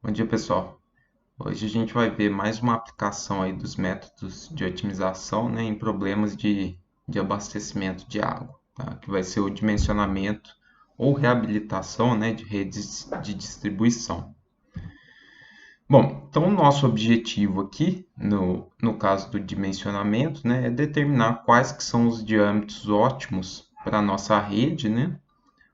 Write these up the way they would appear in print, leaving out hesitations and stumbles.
Bom dia, pessoal. Hoje a gente vai ver mais uma aplicação aí dos métodos de otimização, né, em problemas de abastecimento de água, tá? Que vai ser o dimensionamento ou reabilitação, né, de redes de distribuição. Bom, então o nosso objetivo aqui, no caso do dimensionamento, né, é determinar quais que são os diâmetros ótimos para a nossa rede, né,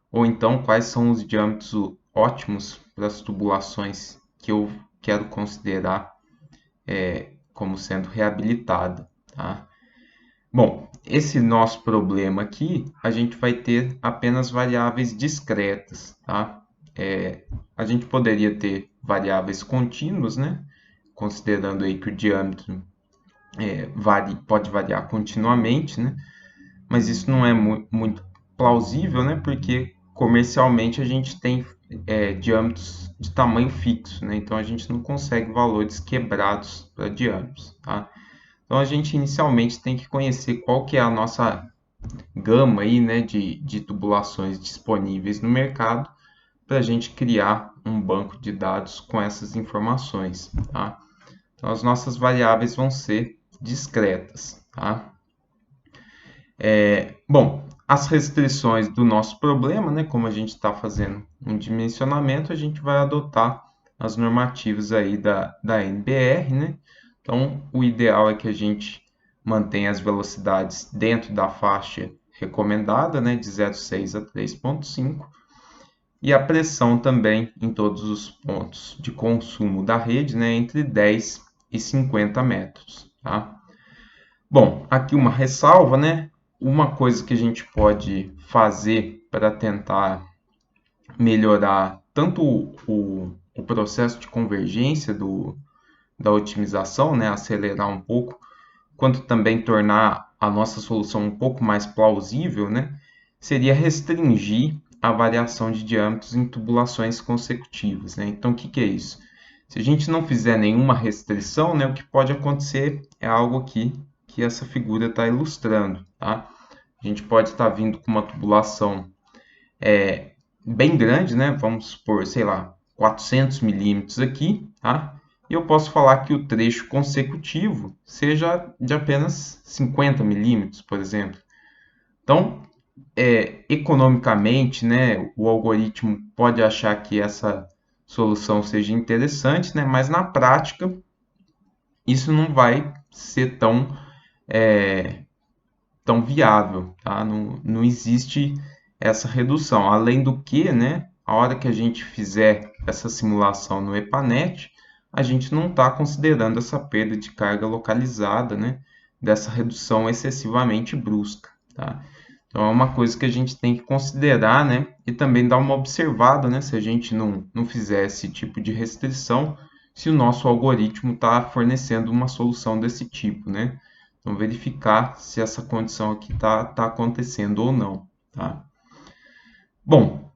ou então quais são os diâmetros ótimos para as tubulações que eu quero considerar como sendo reabilitada, tá? Bom, esse nosso problema aqui, a gente vai ter apenas variáveis discretas, tá? A gente poderia ter variáveis contínuas, né? Considerando aí que o diâmetro pode variar continuamente, né? Mas isso não é muito plausível, né? Porque comercialmente a gente tem diâmetros de tamanho fixo, né? Então a gente não consegue valores quebrados para diâmetros, tá? Então a gente inicialmente tem que conhecer qual que é a nossa gama aí, né, de tubulações disponíveis no mercado para a gente criar um banco de dados com essas informações, tá? Então as nossas variáveis vão ser discretas, tá? Bom, as restrições do nosso problema, né, como a gente está fazendo um dimensionamento, a gente vai adotar as normativas aí da NBR, né? Então, o ideal é que a gente mantenha as velocidades dentro da faixa recomendada, né, de 0,6 a 3,5, e a pressão também em todos os pontos de consumo da rede, né, entre 10 e 50 metros, tá? Bom, aqui uma ressalva, né? Uma coisa que a gente pode fazer para tentar melhorar tanto o processo de convergência da otimização, né? Acelerar um pouco, quanto também tornar a nossa solução um pouco mais plausível, né? Seria restringir a variação de diâmetros em tubulações consecutivas, né? Então, o que é isso? Se a gente não fizer nenhuma restrição, né, o que pode acontecer é algo aqui que essa figura está ilustrando, tá? A gente pode estar vindo com uma tubulação bem grande, né? Vamos supor, sei lá, 400 milímetros aqui, tá? E eu posso falar que o trecho consecutivo seja de apenas 50 milímetros, por exemplo. Então, economicamente, né, o algoritmo pode achar que essa solução seja interessante, né? Mas na prática, isso não vai ser tão viável, tá? Não existe essa redução. Além do que, né, a hora que a gente fizer essa simulação no EPANET, a gente não está considerando essa perda de carga localizada, né, dessa redução excessivamente brusca, tá? Então é uma coisa que a gente tem que considerar, né, e também dar uma observada, né, se a gente não fizer esse tipo de restrição, se o nosso algoritmo está fornecendo uma solução desse tipo, né? Então, verificar se essa condição aqui tá acontecendo ou não, tá? Bom,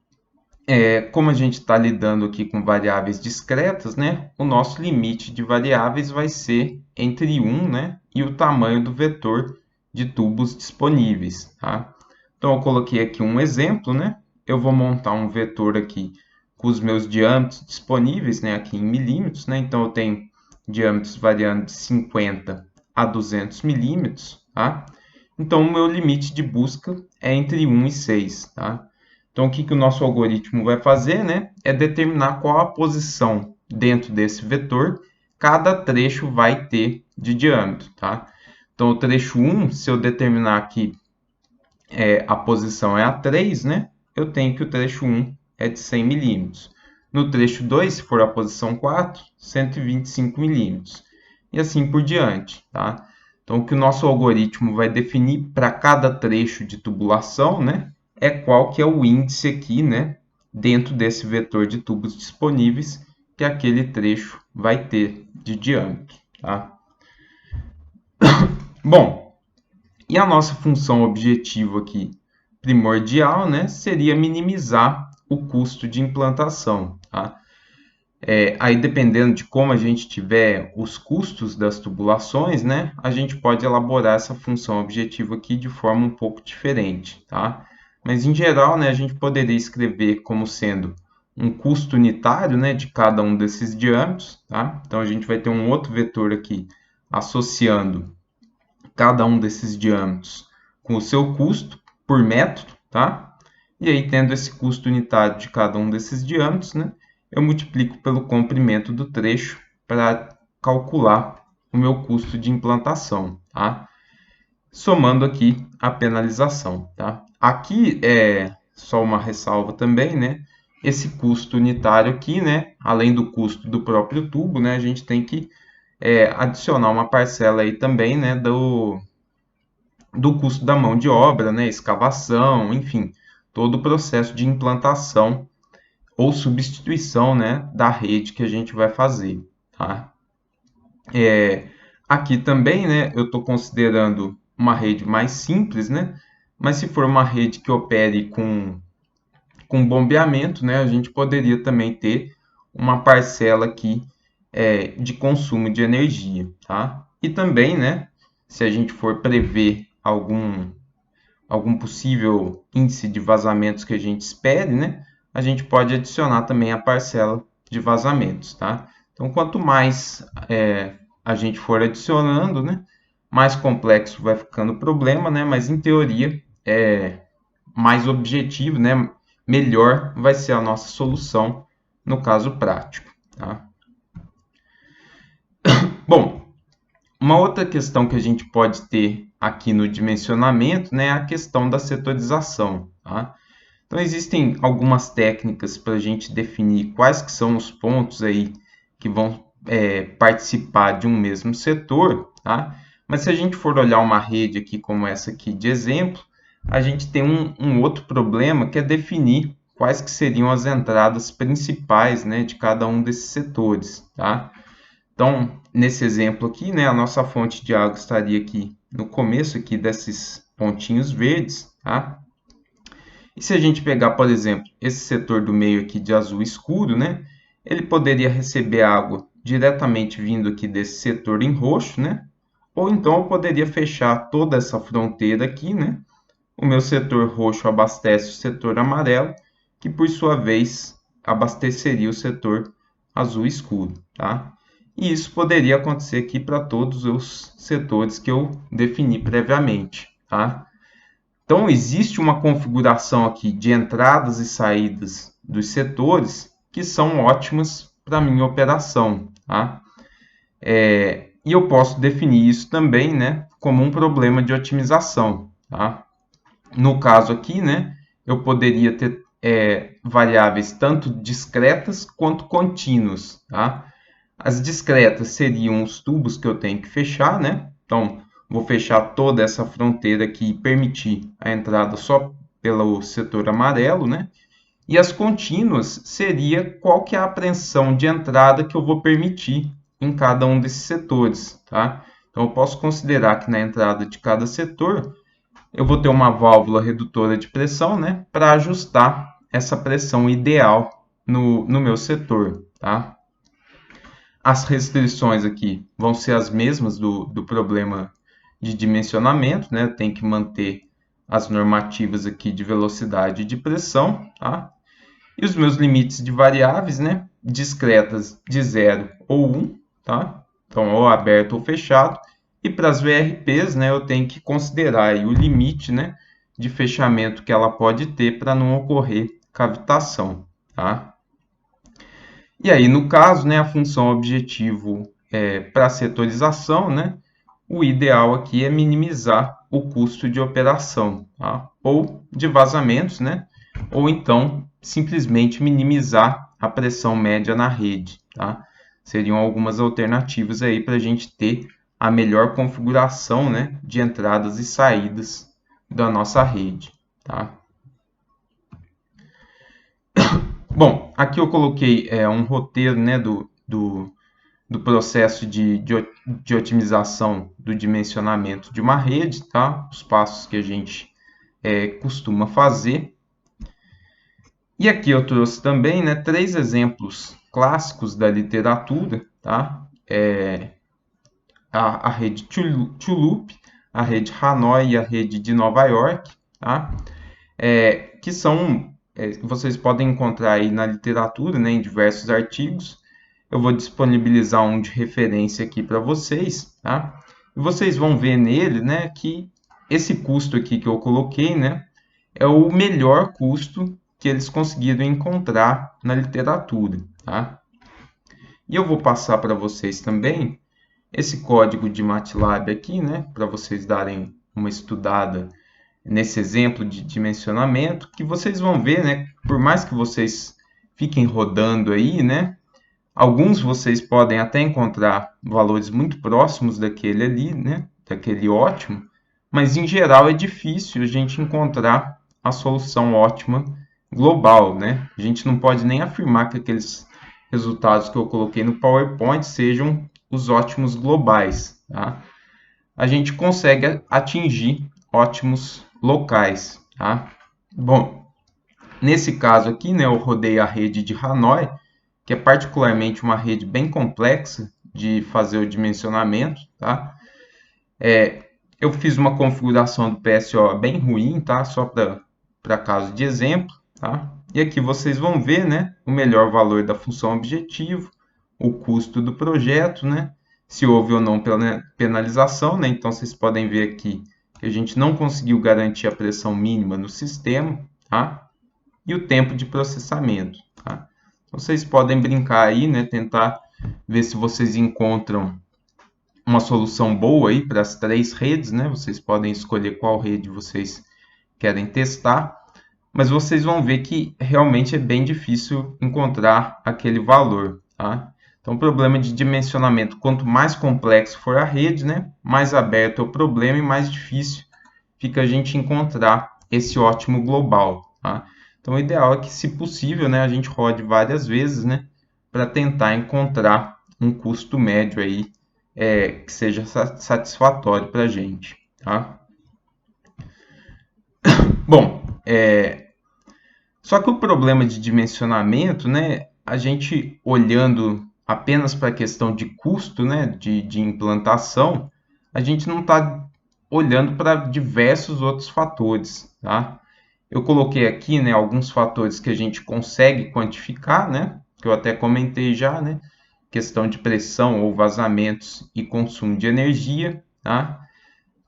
como a gente está lidando aqui com variáveis discretas, né? O nosso limite de variáveis vai ser entre 1, né, e o tamanho do vetor de tubos disponíveis, tá? Então, eu coloquei aqui um exemplo, né? Eu vou montar um vetor aqui com os meus diâmetros disponíveis, né, aqui em milímetros, né? Então, eu tenho diâmetros variando de 50 a 200 milímetros, tá? Então, o meu limite de busca é entre 1 e 6, tá? Então, o que o nosso algoritmo vai fazer, né? É determinar qual a posição dentro desse vetor cada trecho vai ter de diâmetro, tá? Então, o trecho 1, se eu determinar aqui a posição é a 3, né? Eu tenho que o trecho 1 é de 100 milímetros. No trecho 2, se for a posição 4, 125 milímetros. E assim por diante, tá? Então, o que o nosso algoritmo vai definir para cada trecho de tubulação, né? É qual que é o índice aqui, né? Dentro desse vetor de tubos disponíveis que aquele trecho vai ter de diâmetro, tá? Bom, e a nossa função objetivo aqui primordial, né, seria minimizar o custo de implantação, tá? Aí, dependendo de como a gente tiver os custos das tubulações, né, a gente pode elaborar essa função objetiva aqui de forma um pouco diferente, tá? Mas, em geral, né, a gente poderia escrever como sendo um custo unitário, né, de cada um desses diâmetros, tá? Então a gente vai ter um outro vetor aqui associando cada um desses diâmetros com o seu custo por metro, tá? E aí, tendo esse custo unitário de cada um desses diâmetros, né, eu multiplico pelo comprimento do trecho para calcular o meu custo de implantação, tá? Somando aqui a penalização, tá? Aqui é só uma ressalva também, né? Esse custo unitário aqui, né? Além do custo do próprio tubo, né? A gente tem que adicionar uma parcela aí também, né? Do custo da mão de obra, né? Escavação, enfim, todo o processo de implantação ou substituição, né? Da rede que a gente vai fazer, tá? Aqui também, né? Eu estou considerando uma rede mais simples, né? Mas se for uma rede que opere com bombeamento, né? A gente poderia também ter uma parcela aqui de consumo de energia, tá? E também, né? Se a gente for prever algum possível índice de vazamentos que a gente espere, né? A gente pode adicionar também a parcela de vazamentos, tá? Então, quanto mais a gente for adicionando, né? Mais complexo vai ficando o problema, né? Mas em teoria mais objetivo, né? Melhor vai ser a nossa solução no caso prático, tá? Bom, uma outra questão que a gente pode ter aqui no dimensionamento, né, é a questão da setorização, tá? Então, existem algumas técnicas para a gente definir quais que são os pontos aí que vão participar de um mesmo setor, tá? Mas se a gente for olhar uma rede aqui como essa aqui de exemplo, a gente tem um outro problema que é definir quais que seriam as entradas principais, né, de cada um desses setores, tá? Então, nesse exemplo aqui, né, a nossa fonte de água estaria aqui no começo aqui desses pontinhos verdes, tá? E se a gente pegar, por exemplo, esse setor do meio aqui de azul escuro, né, ele poderia receber água diretamente vindo aqui desse setor em roxo, né? Ou então eu poderia fechar toda essa fronteira aqui, né? O meu setor roxo abastece o setor amarelo, que por sua vez abasteceria o setor azul escuro, tá? E isso poderia acontecer aqui para todos os setores que eu defini previamente, tá? Então, existe uma configuração aqui de entradas e saídas dos setores que são ótimas para a minha operação, tá? E eu posso definir isso também, né, como um problema de otimização, tá? No caso aqui, né, eu poderia ter variáveis tanto discretas quanto contínuas, tá? As discretas seriam os tubos que eu tenho que fechar, né? Então, vou fechar toda essa fronteira aqui e permitir a entrada só pelo setor amarelo, né? E as contínuas seria qual que é a apreensão de entrada que eu vou permitir em cada um desses setores, tá? Então, eu posso considerar que na entrada de cada setor, eu vou ter uma válvula redutora de pressão, né? Para ajustar essa pressão ideal no meu setor, tá? As restrições aqui vão ser as mesmas do problema de dimensionamento, né? Tem que manter as normativas aqui de velocidade e de pressão, tá? E os meus limites de variáveis, né? Discretas de 0 ou 1, tá? Então, ou aberto ou fechado. E para as VRPs, né? Eu tenho que considerar aí o limite, né? De fechamento que ela pode ter para não ocorrer cavitação, tá? E aí, no caso, né, a função objetivo para setorização, né, o ideal aqui é minimizar o custo de operação, tá? Ou de vazamentos, né? Ou então simplesmente minimizar a pressão média na rede, tá? Seriam algumas alternativas aí para a gente ter a melhor configuração, né, de entradas e saídas da nossa rede, tá? Bom, aqui eu coloquei um roteiro, né, do processo de otimização do dimensionamento de uma rede, tá? Os passos que a gente costuma fazer. E aqui eu trouxe também, né, 3 exemplos clássicos da literatura, tá? A rede Tulip, a rede Hanoi e a rede de Nova York, tá? Que são vocês podem encontrar aí na literatura, né, em diversos artigos. Eu vou disponibilizar um de referência aqui para vocês, tá? E vocês vão ver nele, né, que esse custo aqui que eu coloquei, né, é o melhor custo que eles conseguiram encontrar na literatura, tá? E eu vou passar para vocês também esse código de MATLAB aqui, né, para vocês darem uma estudada nesse exemplo de dimensionamento, que vocês vão ver, né, por mais que vocês fiquem rodando aí, né, alguns vocês podem até encontrar valores muito próximos daquele ali, né, daquele ótimo, mas em geral é difícil a gente encontrar a solução ótima global, né? A gente não pode nem afirmar que aqueles resultados que eu coloquei no PowerPoint sejam os ótimos globais, tá? A gente consegue atingir ótimos locais, tá? Bom, nesse caso aqui, né, eu rodei a rede de Hanoi, que é particularmente uma rede bem complexa de fazer o dimensionamento, tá? Eu fiz uma configuração do PSO bem ruim, tá? Só para caso de exemplo, tá? E aqui vocês vão ver, né, o melhor valor da função objetivo, o custo do projeto, né? Se houve ou não penalização, né? Então vocês podem ver aqui que a gente não conseguiu garantir a pressão mínima no sistema, tá? E o tempo de processamento, tá? Vocês podem brincar aí, né? Tentar ver se vocês encontram uma solução boa aí para as três redes, né? Vocês podem escolher qual rede vocês querem testar, mas vocês vão ver que realmente é bem difícil encontrar aquele valor, tá? Então, o problema de dimensionamento, quanto mais complexo for a rede, né, mais aberto é o problema e mais difícil fica a gente encontrar esse ótimo global, tá? Então, o ideal é que, se possível, né, a gente rode várias vezes, né, para tentar encontrar um custo médio aí que seja satisfatório para a gente, tá? Bom, só que o problema de dimensionamento, né, a gente olhando apenas para a questão de custo, né, de implantação, a gente não está olhando para diversos outros fatores, tá? Eu coloquei aqui, né, alguns fatores que a gente consegue quantificar, né, que eu até comentei já, né, questão de pressão ou vazamentos e consumo de energia, tá?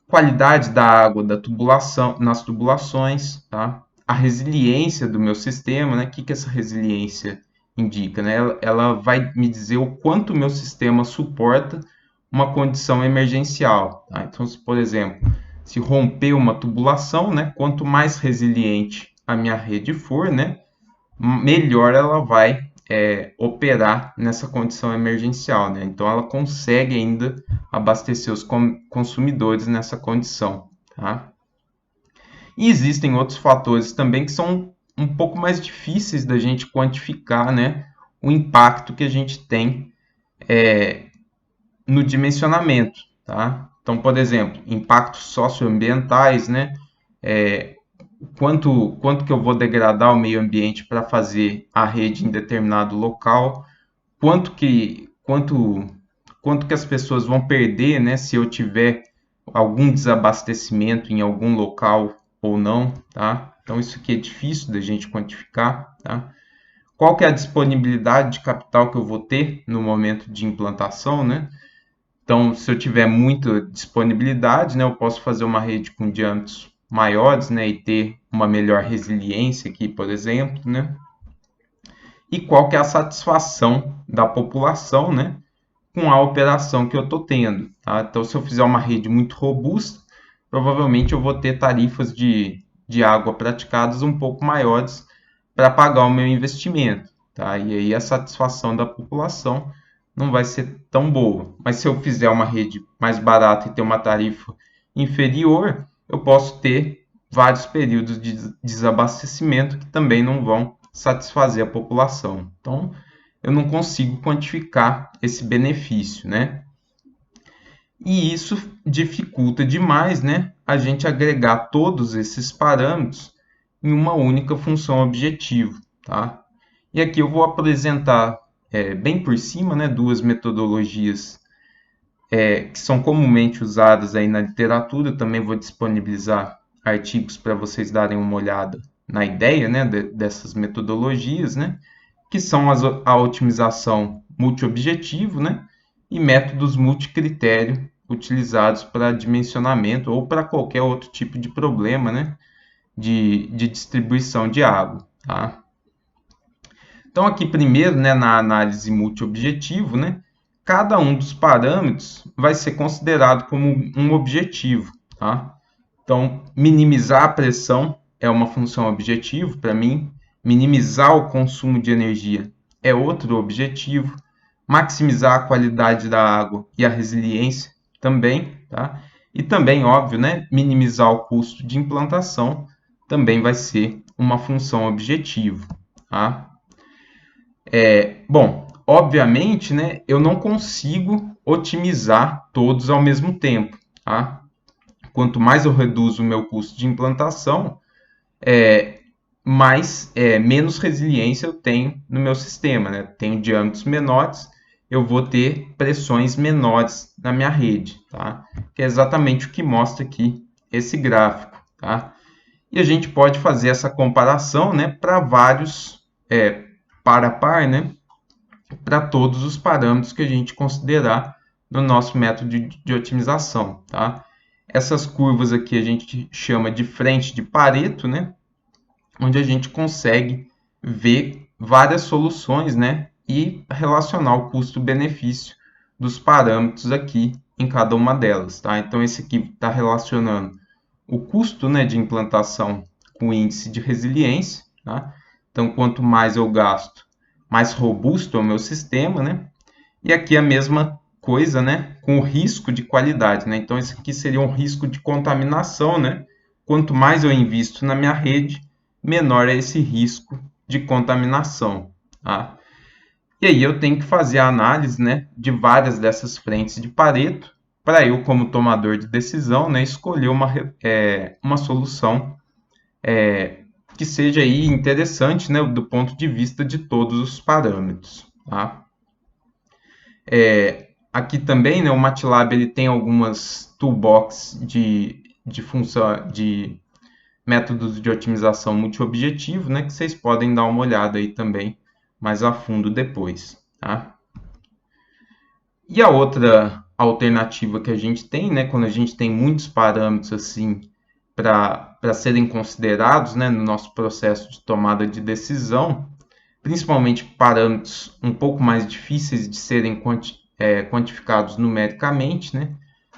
Qualidade da água da tubulação, nas tubulações, tá? A resiliência do meu sistema, né? O que essa resiliência indica, né? Ela vai me dizer o quanto o meu sistema suporta uma condição emergencial, tá? Então, se, por exemplo, se romper uma tubulação, né? Quanto mais resiliente a minha rede for, né? Melhor ela vai operar nessa condição emergencial, né? Então ela consegue ainda abastecer os consumidores nessa condição, tá? E existem outros fatores também que são um pouco mais difíceis da gente quantificar, né? O impacto que a gente tem no dimensionamento, tá? Então, por exemplo, impactos socioambientais, né? Quanto que eu vou degradar o meio ambiente para fazer a rede em determinado local, quanto que as pessoas vão perder, né, se eu tiver algum desabastecimento em algum local ou não, tá? Então isso aqui é difícil da gente quantificar, tá? Qual que é a disponibilidade de capital que eu vou ter no momento de implantação, né? Então, se eu tiver muita disponibilidade, né, eu posso fazer uma rede com diâmetros maiores, né, e ter uma melhor resiliência aqui, por exemplo, né? E qual que é a satisfação da população, né, com a operação que eu estou tendo, tá? Então, se eu fizer uma rede muito robusta, provavelmente eu vou ter tarifas de água praticadas um pouco maiores para pagar o meu investimento, tá? E aí a satisfação da população não vai ser tão boa. Mas se eu fizer uma rede mais barata e ter uma tarifa inferior, eu posso ter vários períodos de desabastecimento que também não vão satisfazer a população. Então, eu não consigo quantificar esse benefício, né? E isso dificulta demais, né, a gente agregar todos esses parâmetros em uma única função objetivo, tá? E aqui eu vou apresentar bem por cima, né, duas metodologias que são comumente usadas aí na literatura. Eu também vou disponibilizar artigos para vocês darem uma olhada na ideia, né, dessas metodologias, né, que são a otimização multiobjetivo, né, e métodos multicritério utilizados para dimensionamento ou para qualquer outro tipo de problema, né, de distribuição de água. Tá? Então, aqui primeiro, né, na análise multiobjetivo, né, cada um dos parâmetros vai ser considerado como um objetivo. Tá? Então, minimizar a pressão é uma função objetivo para mim, minimizar o consumo de energia é outro objetivo, maximizar a qualidade da água e a resiliência também, tá? E também, óbvio, né, minimizar o custo de implantação também vai ser uma função objetivo, tá? Bom, obviamente, né, eu não consigo otimizar todos ao mesmo tempo, tá? Quanto mais eu reduzo o meu custo de implantação, menos resiliência eu tenho no meu sistema, né? Tenho diâmetros menores, eu vou ter pressões menores na minha rede, tá? Que é exatamente o que mostra aqui esse gráfico, tá? E a gente pode fazer essa comparação, né, para vários par a par, né, para todos os parâmetros que a gente considerar no nosso método de otimização, tá? Essas curvas aqui a gente chama de frente de Pareto, né? Onde a gente consegue ver várias soluções, né? E relacionar o custo-benefício dos parâmetros aqui em cada uma delas, tá? Então, esse aqui está relacionando o custo, né, de implantação com o índice de resiliência, tá? Então, quanto mais eu gasto, mais robusto é o meu sistema, né? E aqui a mesma coisa, né, com o risco de qualidade, né? Então, esse aqui seria um risco de contaminação, né? Quanto mais eu invisto na minha rede, menor é esse risco de contaminação, tá? E aí eu tenho que fazer a análise, né, de várias dessas frentes de Pareto, para eu, como tomador de decisão, né, escolher uma solução que seja aí interessante, né, do ponto de vista de todos os parâmetros, tá? Aqui também, né, o MATLAB ele tem algumas toolbox de função de métodos de otimização multiobjetivo, né, que vocês podem dar uma olhada aí também mais a fundo depois, tá? E a outra alternativa que a gente tem, né, quando a gente tem muitos parâmetros assim para serem considerados, né, no nosso processo de tomada de decisão, principalmente parâmetros um pouco mais difíceis de serem quantificados numericamente, né,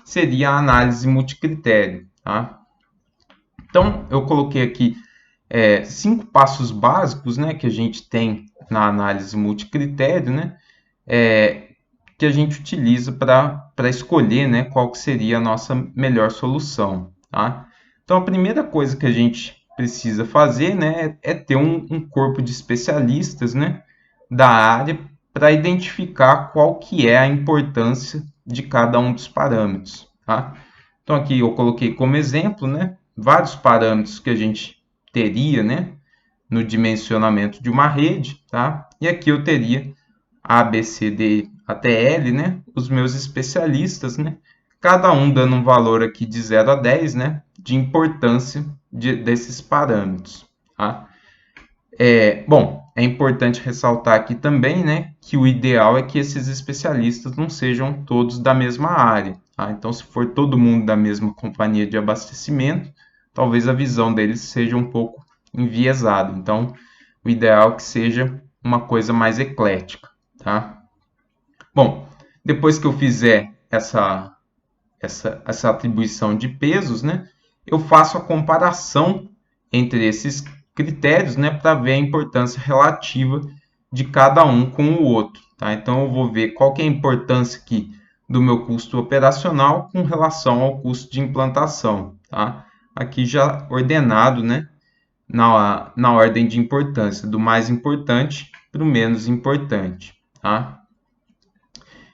seria a análise multicritério, tá? Então, eu coloquei aqui 5 passos básicos, né, que a gente tem na análise multicritério, né, que a gente utiliza para escolher, né, qual que seria a nossa melhor solução, tá? Então, a primeira coisa que a gente precisa fazer, né, é ter um corpo de especialistas, né, da área para identificar qual que é a importância de cada um dos parâmetros, tá? Então, aqui eu coloquei como exemplo, né, vários parâmetros que a gente teria, né, no dimensionamento de uma rede, tá? E aqui eu teria A, B, C, D até L, né, os meus especialistas, né, cada um dando um valor aqui de 0 a 10, né, de importância desses parâmetros, tá? Bom, é importante ressaltar aqui também, né, que o ideal é que esses especialistas não sejam todos da mesma área, tá? Então, se for todo mundo da mesma companhia de abastecimento, talvez a visão deles seja um pouco enviesada. Então, o ideal é que seja uma coisa mais eclética, tá? Bom, depois que eu fizer essa atribuição de pesos, né, eu faço a comparação entre esses critérios, né, para ver a importância relativa de cada um com o outro, tá? Então eu vou ver qual que é a importância aqui do meu custo operacional com relação ao custo de implantação, tá? Aqui já ordenado, né, na ordem de importância, do mais importante para o menos importante, tá?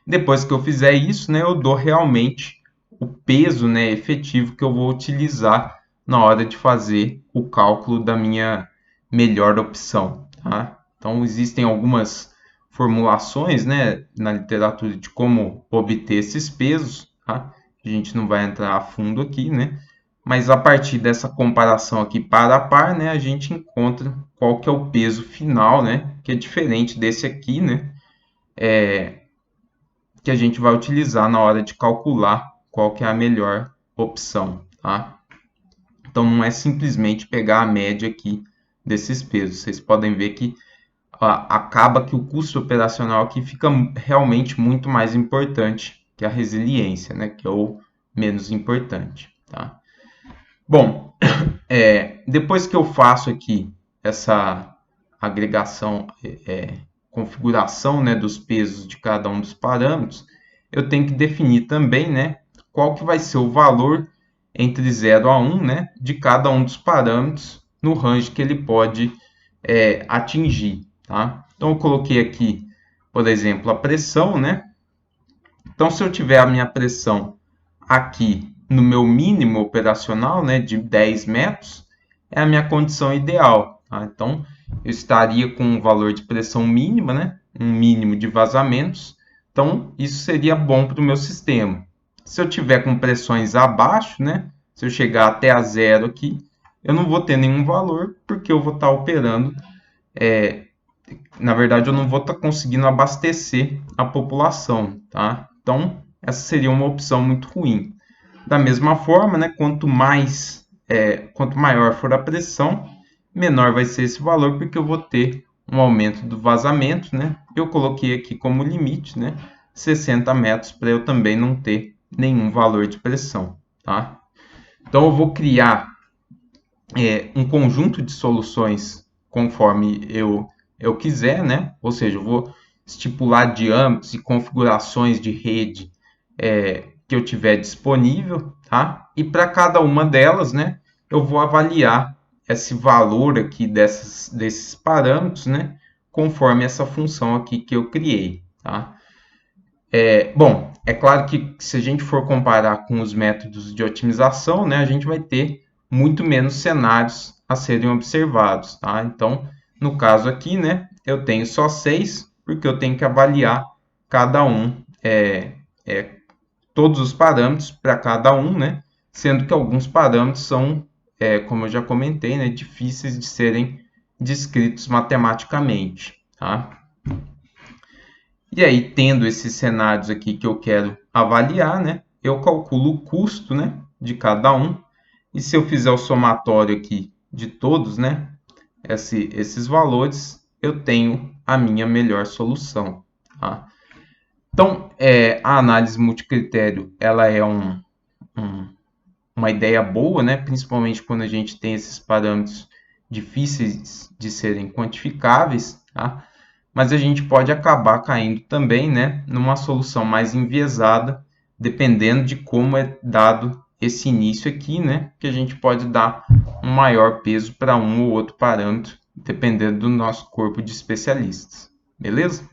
Depois que eu fizer isso, né, eu dou realmente o peso, né, efetivo que eu vou utilizar na hora de fazer o cálculo da minha melhor opção, tá? Então, existem algumas formulações, né, na literatura de como obter esses pesos, tá? A gente não vai entrar a fundo aqui, né? mas a partir dessa comparação aqui par a par, né, a gente encontra qual que é o peso final, né, que é diferente desse aqui, né, que a gente vai utilizar na hora de calcular qual que é a melhor opção, tá? Então, não é simplesmente pegar a média aqui desses pesos. Vocês podem ver que acaba que o custo operacional aqui fica realmente muito mais importante que a resiliência, né? Que é o menos importante, tá? Bom, depois que eu faço aqui essa agregação, configuração, né, dos pesos de cada um dos parâmetros, eu tenho que definir também, né, qual que vai ser o valor entre 0 a 1, né, de cada um dos parâmetros no range que ele pode atingir, tá? Então, eu coloquei aqui, por exemplo, a pressão, né? Então, se eu tiver a minha pressão aqui no meu mínimo operacional, né, de 10 metros, é a minha condição ideal, tá? Então, eu estaria com um valor de pressão mínima, né, um mínimo de vazamentos. Então, isso seria bom para o meu sistema. Se eu tiver com pressões abaixo, né, se eu chegar até a zero aqui, eu não vou ter nenhum valor, porque eu vou estar operando. Na verdade, eu não vou estar conseguindo abastecer a população, tá? Então, essa seria uma opção muito ruim. Da mesma forma, né, quanto maior for a pressão, menor vai ser esse valor, porque eu vou ter um aumento do vazamento, né? Eu coloquei aqui como limite, né, 60 metros, para eu também não ter nenhum valor de pressão, tá? Então, eu vou criar um conjunto de soluções conforme eu quiser, né? Ou seja, eu vou estipular diâmetros e configurações de rede que eu tiver disponível, tá? E para cada uma delas, né, eu vou avaliar esse valor aqui desses parâmetros, né, conforme essa função aqui que eu criei, tá? Bom, é claro que se a gente for comparar com os métodos de otimização, né, a gente vai ter muito menos cenários a serem observados, tá? Então, no caso aqui, né, eu tenho só 6, porque eu tenho que avaliar cada um, todos os parâmetros para cada um, né? Sendo que alguns parâmetros são, como eu já comentei, né, difíceis de serem descritos matematicamente, tá? E aí, tendo esses cenários aqui que eu quero avaliar, né, eu calculo o custo, né, de cada um. E se eu fizer o somatório aqui de todos, né, esses valores, eu tenho a minha melhor solução, tá? Então, a análise multicritério, ela é uma ideia boa, né, principalmente quando a gente tem esses parâmetros difíceis de serem quantificáveis, tá? Mas a gente pode acabar caindo também, né, numa solução mais enviesada, dependendo de como é dado esse início aqui, né, que a gente pode dar um maior peso para um ou outro parâmetro, dependendo do nosso corpo de especialistas. Beleza?